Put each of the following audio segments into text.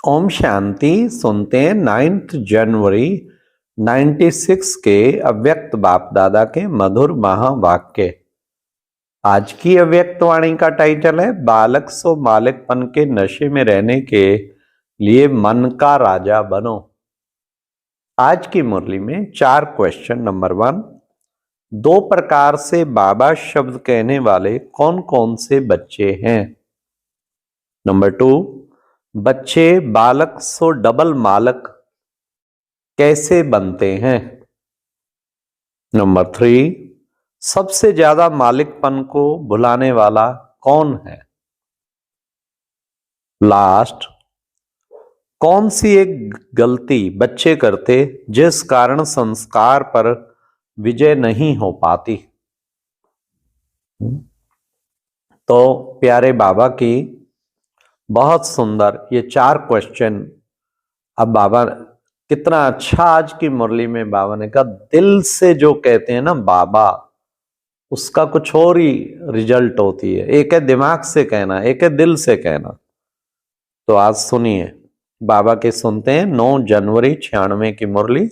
ओम शांति। सुनते हैं 9 जनवरी 96 के अव्यक्त बाप दादा के मधुर महावाक्य। आज की अव्यक्त वाणी का टाइटल है बालक सो मालिकपन के नशे में रहने के लिए मन का राजा बनो। आज की मुरली में 4 क्वेश्चन। नंबर 1, 2 प्रकार से बाबा शब्द कहने वाले कौन कौन से बच्चे हैं। नंबर 2, बच्चे बालक सो डबल मालक कैसे बनते हैं। नंबर 3, सबसे ज्यादा मालिकपन को भुलाने वाला कौन है। लास्ट, कौन सी एक गलती बच्चे करते जिस कारण संस्कार पर विजय नहीं हो पाती। तो प्यारे बाबा की बहुत सुंदर ये 4 क्वेश्चन। अब बाबा कितना अच्छा आज की मुरली में बाबा ने कहा, दिल से जो कहते हैं ना बाबा, उसका कुछ और ही रिजल्ट होती है। एक है दिमाग से कहना, एक है दिल से कहना। तो आज सुनिए बाबा के, सुनते हैं 9 जनवरी 96 की मुरली।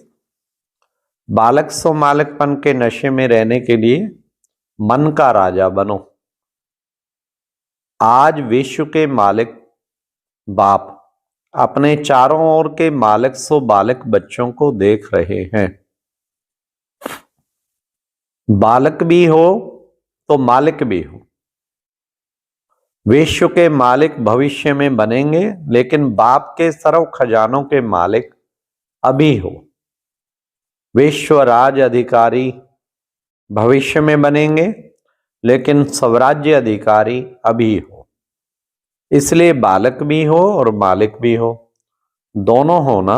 बालक सो मालिकपन के नशे में रहने के लिए मन का राजा बनो। आज विश्व के मालिक बाप अपने चारों ओर के मालिक सो बालक बच्चों को देख रहे हैं। बालक भी हो तो मालिक भी हो। विश्व के मालिक भविष्य में बनेंगे, लेकिन बाप के सर्व खजानों के मालिक अभी हो। विश्व राज अधिकारी भविष्य में बनेंगे, लेकिन स्वराज्य अधिकारी अभी हो। इसलिए बालक भी हो और मालिक भी हो, दोनों हो ना।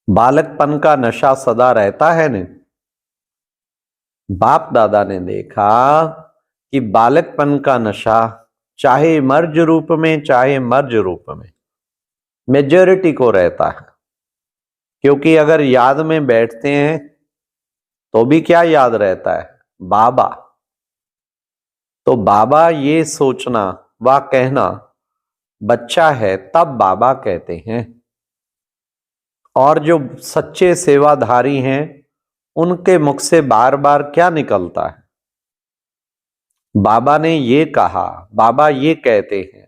बालकपन का नशा सदा रहता है न। बाप दादा ने देखा कि बालकपन का नशा चाहे मर्ज रूप में चाहे मर्ज रूप में मेजॉरिटी को रहता है। क्योंकि अगर याद में बैठते हैं तो भी क्या याद रहता है, बाबा। तो बाबा ये सोचना व कहना बच्चा है तब बाबा कहते हैं। और जो सच्चे सेवाधारी हैं उनके मुख से बार बार क्या निकलता है, बाबा ने ये कहा, बाबा ये कहते हैं।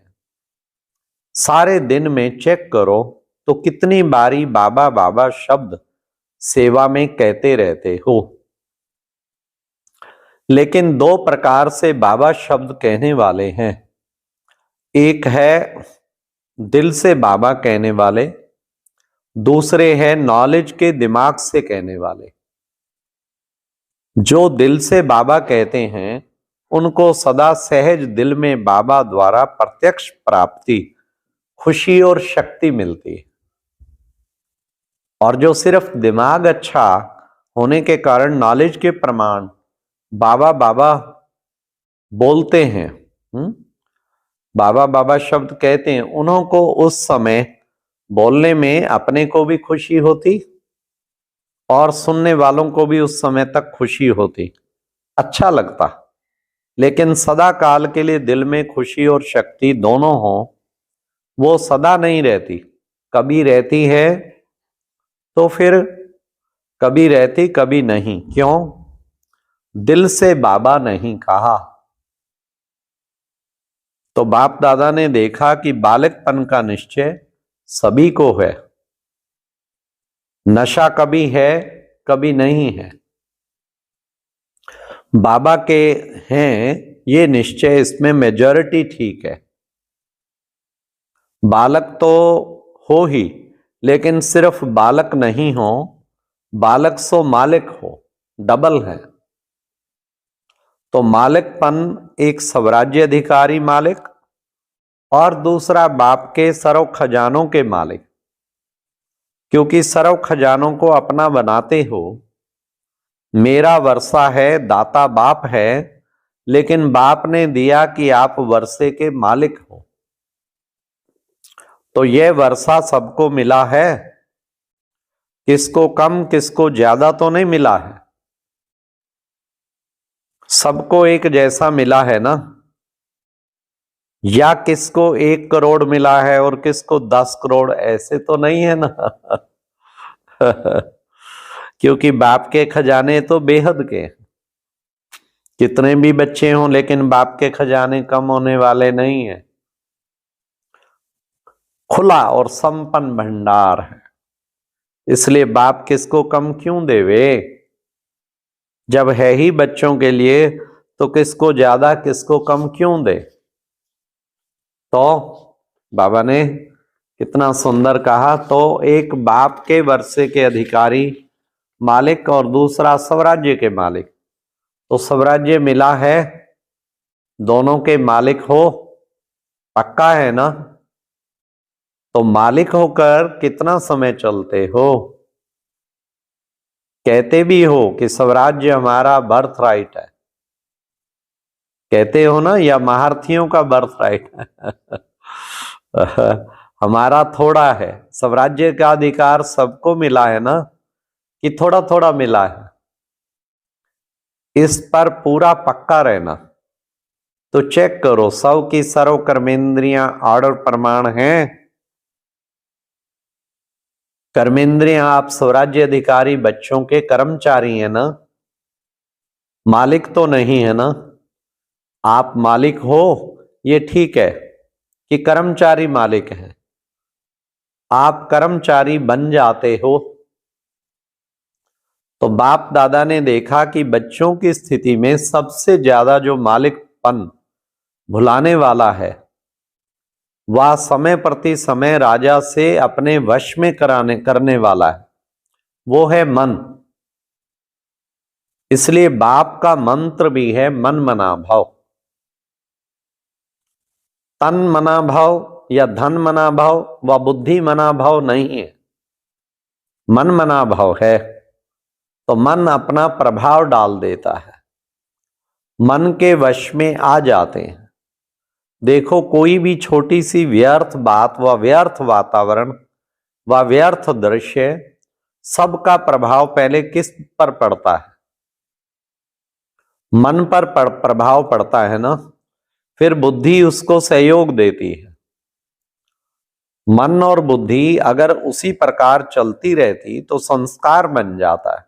सारे दिन में चेक करो तो कितनी बारी बाबा बाबा शब्द सेवा में कहते रहते हो। लेकिन 2 प्रकार से बाबा शब्द कहने वाले हैं। एक है दिल से बाबा कहने वाले, दूसरे है नॉलेज के दिमाग से कहने वाले। जो दिल से बाबा कहते हैं उनको सदा सहज दिल में बाबा द्वारा प्रत्यक्ष प्राप्ति, खुशी और शक्ति मिलती है। और जो सिर्फ दिमाग अच्छा होने के कारण नॉलेज के प्रमाण बाबा बाबा बोलते हैं, बाबा बाबा शब्द कहते हैं, उन्हों को उस समय बोलने में अपने को भी खुशी होती और सुनने वालों को भी उस समय तक खुशी होती, अच्छा लगता। लेकिन सदा काल के लिए दिल में खुशी और शक्ति दोनों हो, वो सदा नहीं रहती। कभी रहती है तो फिर कभी रहती कभी नहीं। क्यों? दिल से बाबा नहीं कहा। तो बाप दादा ने देखा कि बालकपन का निश्चय सभी को है। नशा कभी है कभी नहीं है। बाबा के हैं ये निश्चय, इसमें मेजॉरिटी ठीक है। बालक तो हो ही, लेकिन सिर्फ बालक नहीं हो, बालक सो मालिक हो, डबल है। तो मालिकपन एक स्वराज्य अधिकारी मालिक और दूसरा बाप के सर्व खजानों के मालिक। क्योंकि सर्व खजानों को अपना बनाते हो। मेरा वर्षा है, दाता बाप है, लेकिन बाप ने दिया कि आप वर्षे के मालिक हो। तो यह वर्षा सबको मिला है, किसको कम किसको ज्यादा तो नहीं मिला है, सबको एक जैसा मिला है ना। या किसको 1 करोड़ मिला है और किसको 10 करोड़, ऐसे तो नहीं है ना। क्योंकि बाप के खजाने तो बेहद के हैं। कितने भी बच्चे हों लेकिन बाप के खजाने कम होने वाले नहीं है। खुला और संपन्न भंडार है, इसलिए बाप किसको कम क्यों देवे। जब है ही बच्चों के लिए तो किसको ज्यादा किसको कम क्यों दे। तो बाबा ने कितना सुंदर कहा, तो एक बाप के वर्षे के अधिकारी मालिक और दूसरा स्वराज्य के मालिक। तो स्वराज्य मिला है, दोनों के मालिक हो, पक्का है ना। तो मालिक होकर कितना समय चलते हो। कहते भी हो कि स्वराज्य हमारा बर्थ राइट है, कहते हो ना, या महारथियों का बर्थ राइट है। हमारा थोड़ा है, स्वराज्य का अधिकार सबको मिला है ना, कि थोड़ा थोड़ा मिला है। इस पर पूरा पक्का रहना। तो चेक करो, सौ की सर्व कर्मेंद्रियां ऑर्डर प्रमाण हैं। कर्मेंद्रियां, आप स्वराज्य अधिकारी बच्चों के कर्मचारी हैं ना, मालिक तो नहीं है ना। आप मालिक हो ये ठीक है, कि कर्मचारी मालिक हैं। आप कर्मचारी बन जाते हो। तो बाप दादा ने देखा कि बच्चों की स्थिति में सबसे ज्यादा जो मालिकपन भुलाने वाला है, वह समय प्रति समय राजा से अपने वश में करने वाला है, वो है मन। इसलिए बाप का मंत्र भी है मन मना भाव। तन मना भाव या धन मना भाव व बुद्धि मना भाव नहीं है, मन मना भाव है। तो मन अपना प्रभाव डाल देता है, मन के वश में आ जाते हैं। देखो, कोई भी छोटी सी व्यर्थ बात व व्यर्थ वातावरण व व्यर्थ दृश्य, सबका प्रभाव पहले किस पर पड़ता है, मन पर प्रभाव पड़ता है ना। फिर बुद्धि उसको सहयोग देती है। मन और बुद्धि अगर उसी प्रकार चलती रहती तो संस्कार बन जाता है।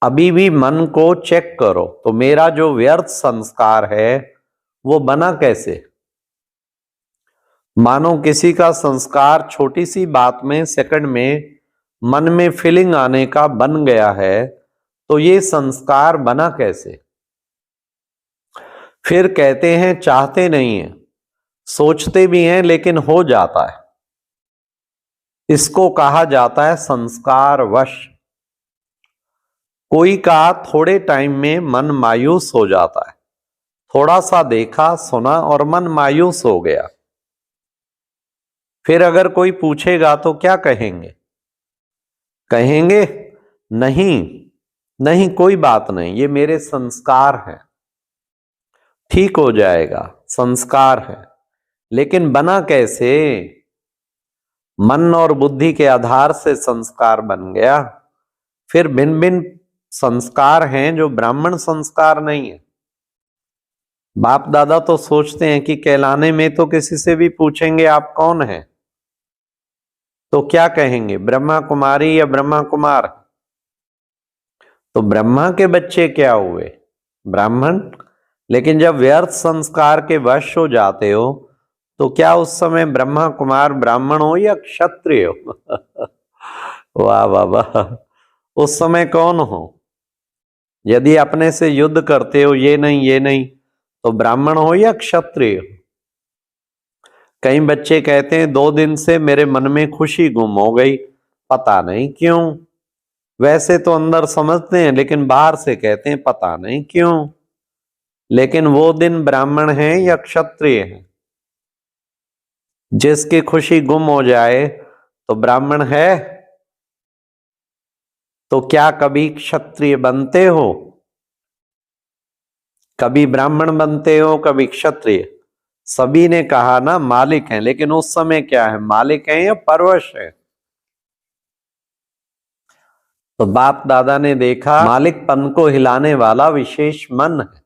अभी भी मन को चेक करो, तो मेरा जो व्यर्थ संस्कार है वो बना कैसे। मानो किसी का संस्कार छोटी सी बात में सेकंड में मन में फीलिंग आने का बन गया है, तो ये संस्कार बना कैसे। फिर कहते हैं चाहते नहीं हैं, सोचते भी हैं लेकिन हो जाता है। इसको कहा जाता है संस्कार वश। कोई का थोड़े टाइम में मन मायूस हो जाता है, थोड़ा सा देखा सुना और मन मायूस हो गया। फिर अगर कोई पूछेगा तो क्या कहेंगे, कहेंगे नहीं नहीं कोई बात नहीं, ये मेरे संस्कार हैं, ठीक हो जाएगा, संस्कार है। लेकिन बना कैसे। मन और बुद्धि के आधार से संस्कार बन गया। फिर भिन्न भिन्न संस्कार हैं जो ब्राह्मण संस्कार नहीं है। बाप दादा तो सोचते हैं कि कहलाने में तो किसी से भी पूछेंगे आप कौन हैं, तो क्या कहेंगे, ब्रह्मा कुमारी या ब्रह्मा कुमार। तो ब्रह्मा के बच्चे क्या हुए, ब्राह्मण। लेकिन जब व्यर्थ संस्कार के वश हो जाते हो तो क्या उस समय ब्रह्मा कुमार ब्राह्मण हो या क्षत्रिय हो। वाह वाह वाह। उस समय कौन हो। यदि अपने से युद्ध करते हो, ये नहीं ये नहीं, तो ब्राह्मण हो या क्षत्रिय हो। कई बच्चे कहते हैं 2 दिन से मेरे मन में खुशी गुम हो गई, पता नहीं क्यों। वैसे तो अंदर समझते हैं लेकिन बाहर से कहते हैं पता नहीं क्यों। लेकिन वो दिन ब्राह्मण है या क्षत्रिय है। जिसकी खुशी गुम हो जाए तो ब्राह्मण है। तो क्या कभी क्षत्रिय बनते हो, कभी ब्राह्मण बनते हो, कभी क्षत्रिय। सभी ने कहा ना मालिक हैं, लेकिन उस समय क्या है, मालिक हैं या परवश है। तो बाप दादा ने देखा मालिकपन को हिलाने वाला विशेष मन है।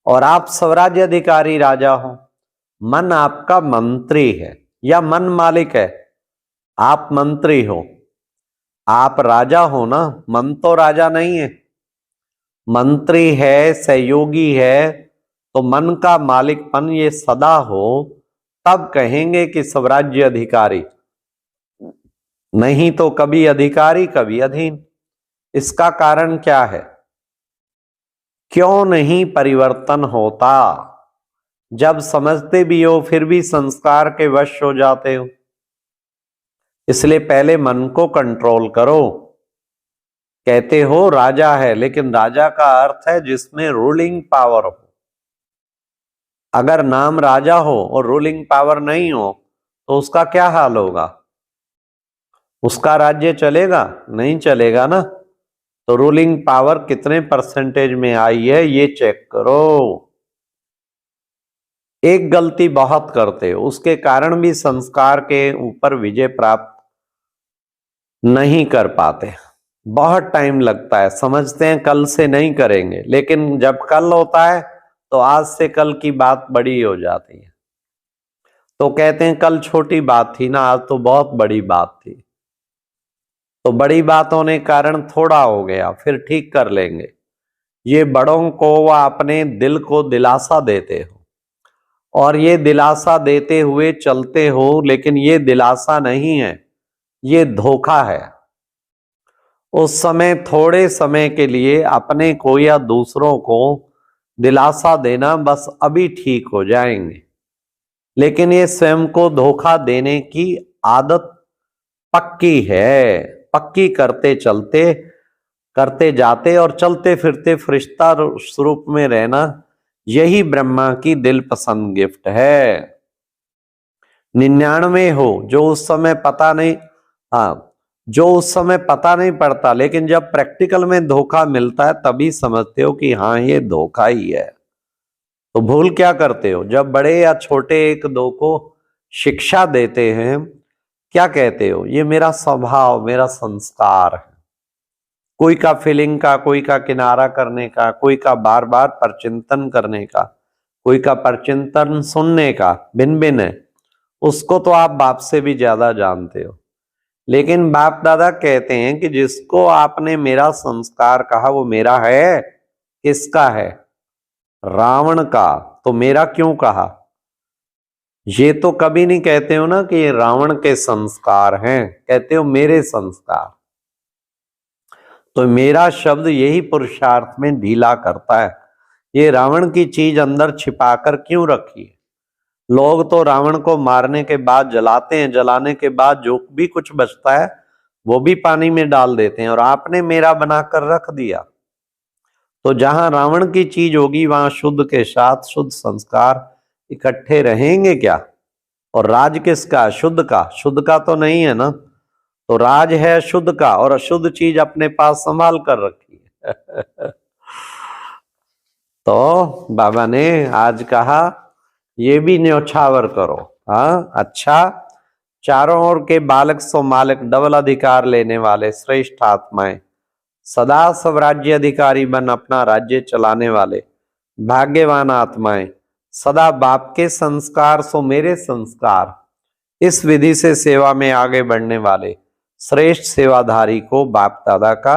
और आप स्वराज्य अधिकारी राजा हो, मन आपका मंत्री है या मन मालिक है, आप मंत्री हो, आप राजा हो ना, मन तो राजा नहीं है, मंत्री है, सहयोगी है, तो मन का मालिकपन ये सदा हो, तब कहेंगे कि स्वराज्य अधिकारी, नहीं तो कभी अधिकारी कभी अधीन। इसका कारण क्या है? क्यों नहीं परिवर्तन होता? जब समझते भी हो फिर भी संस्कार के वश हो जाते हो। इसलिए पहले मन को कंट्रोल करो। कहते हो राजा है, लेकिन राजा का अर्थ है जिसमें रूलिंग पावर हो। अगर नाम राजा हो और रूलिंग पावर नहीं हो तो उसका क्या हाल होगा? उसका राज्य चलेगा? नहीं चलेगा ना। तो रूलिंग पावर कितने परसेंटेज में आई है ये चेक करो। एक गलती बहुत करते हो, उसके कारण भी संस्कार के ऊपर विजय प्राप्त नहीं कर पाते। बहुत टाइम लगता है, समझते हैं कल से नहीं करेंगे, लेकिन जब कल होता है तो आज से कल की बात बड़ी हो जाती है। तो कहते हैं कल छोटी बात थी ना, आज तो बहुत बड़ी बात थी। तो बड़ी बात होने के कारण थोड़ा हो गया, फिर ठीक कर लेंगे। ये बड़ों को व अपने दिल को दिलासा देते हो, और ये दिलासा देते हुए चलते हो, लेकिन ये दिलासा नहीं है, ये धोखा है। उस समय थोड़े समय के लिए अपने को या दूसरों को दिलासा देना, बस अभी ठीक हो जाएंगे, लेकिन ये स्वयं को धोखा देने की आदत पक्की है। पक्की करते चलते करते जाते और चलते फिरते फरिश्ता स्वरूप में रहना, यही ब्रह्मा की दिल पसंद गिफ्ट है। 99 हो जो उस समय पता नहीं, जो उस समय पता नहीं पड़ता, लेकिन जब प्रैक्टिकल में धोखा मिलता है तभी समझते हो कि हाँ ये धोखा ही है। तो भूल क्या करते हो? जब बड़े या छोटे एक दो को शिक्षा देते हैं, क्या कहते हो? ये मेरा स्वभाव, मेरा संस्कार है। कोई का फीलिंग का, कोई का किनारा करने का, कोई का बार बार परचिंतन करने का, कोई का परचिंतन सुनने का, भिन्न भिन्न है। उसको तो आप बाप से भी ज्यादा जानते हो। लेकिन बाप दादा कहते हैं कि जिसको आपने मेरा संस्कार कहा वो मेरा है। किसका है? रावण का। तो मेरा क्यों कहा? ये तो कभी नहीं कहते हो ना कि ये रावण के संस्कार हैं, कहते हो मेरे संस्कार। तो मेरा शब्द यही पुरुषार्थ में ढीला करता है। ये रावण की चीज अंदर छिपाकर क्यों रखी है? लोग तो रावण को मारने के बाद जलाते हैं, जलाने के बाद जो भी कुछ बचता है वो भी पानी में डाल देते हैं, और आपने मेरा बनाकर रख दिया। तो जहां रावण की चीज होगी वहां शुद्ध के साथ शुद्ध संस्कार इकट्ठे रहेंगे क्या? और राज किसका? शुद्ध का। शुद्ध का तो नहीं है ना। तो राज है शुद्ध का, और अशुद्ध चीज अपने पास संभाल कर रखी है। तो बाबा ने आज कहा ये भी न्योछावर करो। हाँ अच्छा, चारों ओर के बालक सो मालिक, डबल अधिकार लेने वाले श्रेष्ठ आत्माएं, सदा स्वराज्य अधिकारी बन अपना राज्य चलाने वाले भाग्यवान आत्माएं, सदा बाप के संस्कार सो मेरे संस्कार, इस विधि से सेवा में आगे बढ़ने वाले श्रेष्ठ सेवाधारी को बाप दादा का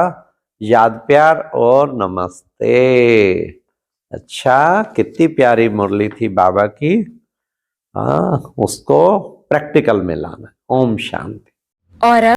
याद प्यार और नमस्ते। अच्छा, कितनी प्यारी मुरली थी बाबा की। हाँ, उसको प्रैक्टिकल में लाना। ओम शांति। और